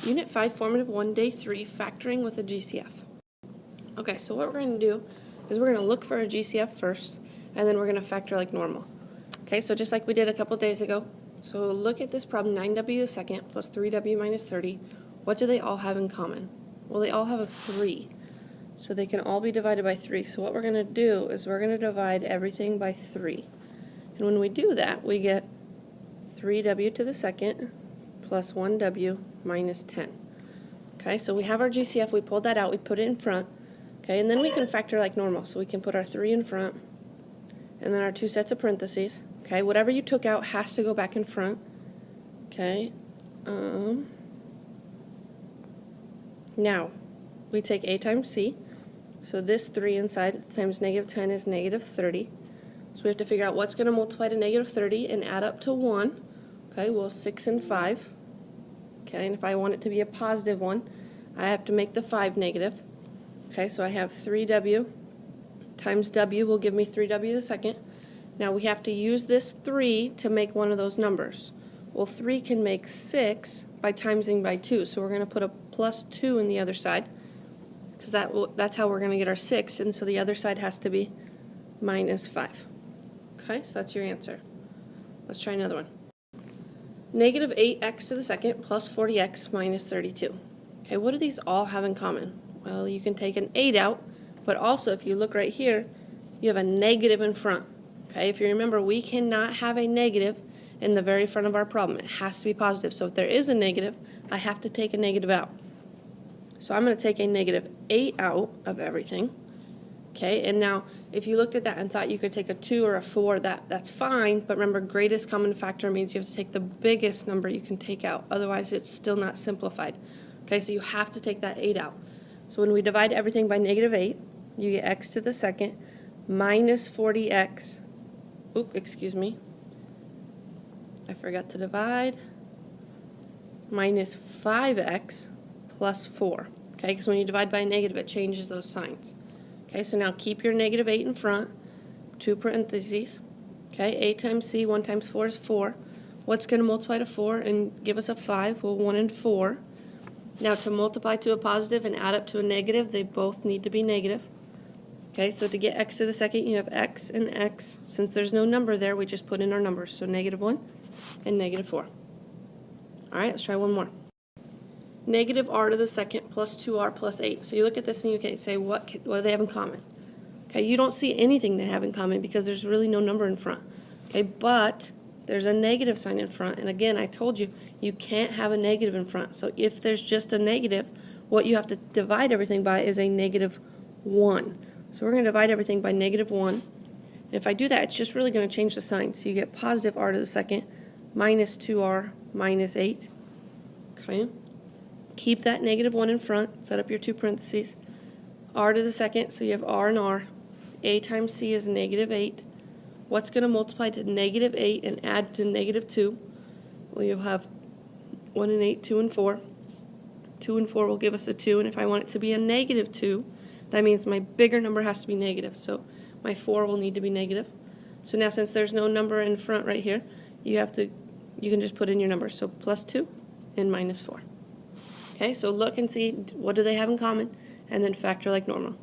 Unit 5, Formative 1, Day 3, Factoring with a GCF. Okay, so what we're going to do is we're going to look for a GCF first, and then we're going to factor like normal. Okay, so just like we did a couple days ago. So look at this problem, 9w to the second plus 3w minus 30. What do they all have in common? Well, they all have a 3. So they can all be divided by 3. So what we're going to do is we're going to divide everything by 3. And when we do that, we get 3w to the second plus 1w minus 10. Okay, so we have our GCF, we pulled that out, we put it in front. Okay, and then we can factor like normal. So we can put our 3 in front, and then our 2 sets of parentheses. Okay, whatever you took out has to go back in front. Okay, now we take a times c. So this 3 inside times negative 10 is negative 30. So we have to figure out what's going to multiply to negative 30 and add up to 1. Okay, well 6 and 5. Okay, and if I want it to be a positive one, I have to make the 5 negative. Okay, so I have 3w times w will give me 3w to the second. Now we have to use this 3 to make one of those numbers. Well, 3 can make 6 by timesing by 2, so we're going to put a plus 2 in the other side, because that's how we're going to get our 6, and so the other side has to be minus 5. Okay, so that's your answer. Let's try another one. Negative 8x to the second plus 40x minus 32. Okay, what do these all have in common? Well, you can take an 8 out, but also if you look right here, you have a negative in front. Okay, if you remember, we cannot have a negative in the very front of our problem. It has to be positive. So if there is a negative, I have to take a negative out. So I'm going to take a negative 8 out of everything. Okay, and now if you looked at that and thought you could take a 2 or a 4, that's fine, but remember, greatest common factor means you have to take the biggest number you can take out. Otherwise, it's still not simplified. Okay, so you have to take that 8 out. So when we divide everything by negative 8, you get x to the second minus 40x. Oop, excuse me. I forgot to divide. Minus 5x plus 4. Okay, because when you divide by a negative, it changes those signs. Okay, so now keep your negative 8 in front, 2 parentheses. Okay, a times c, 1 times 4 is 4. What's going to multiply to 4 and give us a 5? Well, 1 and 4. Now to multiply to a positive and add up to a negative, they both need to be negative. Okay, so to get x to the second, you have x and x. Since there's no number there, we just put in our numbers. So negative 1 and negative 4. All right, let's try one more. Negative r to the second plus 2r plus 8. So you look at this and you can say, what do they have in common? Okay, you don't see anything they have in common because there's really no number in front. Okay, but there's a negative sign in front. And again, I told you, you can't have a negative in front. So if there's just a negative, what you have to divide everything by is a negative 1. So we're going to divide everything by negative 1. And if I do that, it's just really going to change the sign. So you get positive r to the second minus 2r minus 8. Okay. Keep that negative 1 in front. Set up your 2 parentheses. R to the second, so you have r and r. A times c is negative 8. What's going to multiply to negative 8 and add to negative 2? Well, you'll have 1 and 8, 2 and 4. 2 and 4 will give us a 2, and if I want it to be a negative 2, that means my bigger number has to be negative, so my 4 will need to be negative. So now since there's no number in front right here, you can just put in your numbers. So plus 2 and minus 4. Okay, so look and see what do they have in common, and then factor like normal.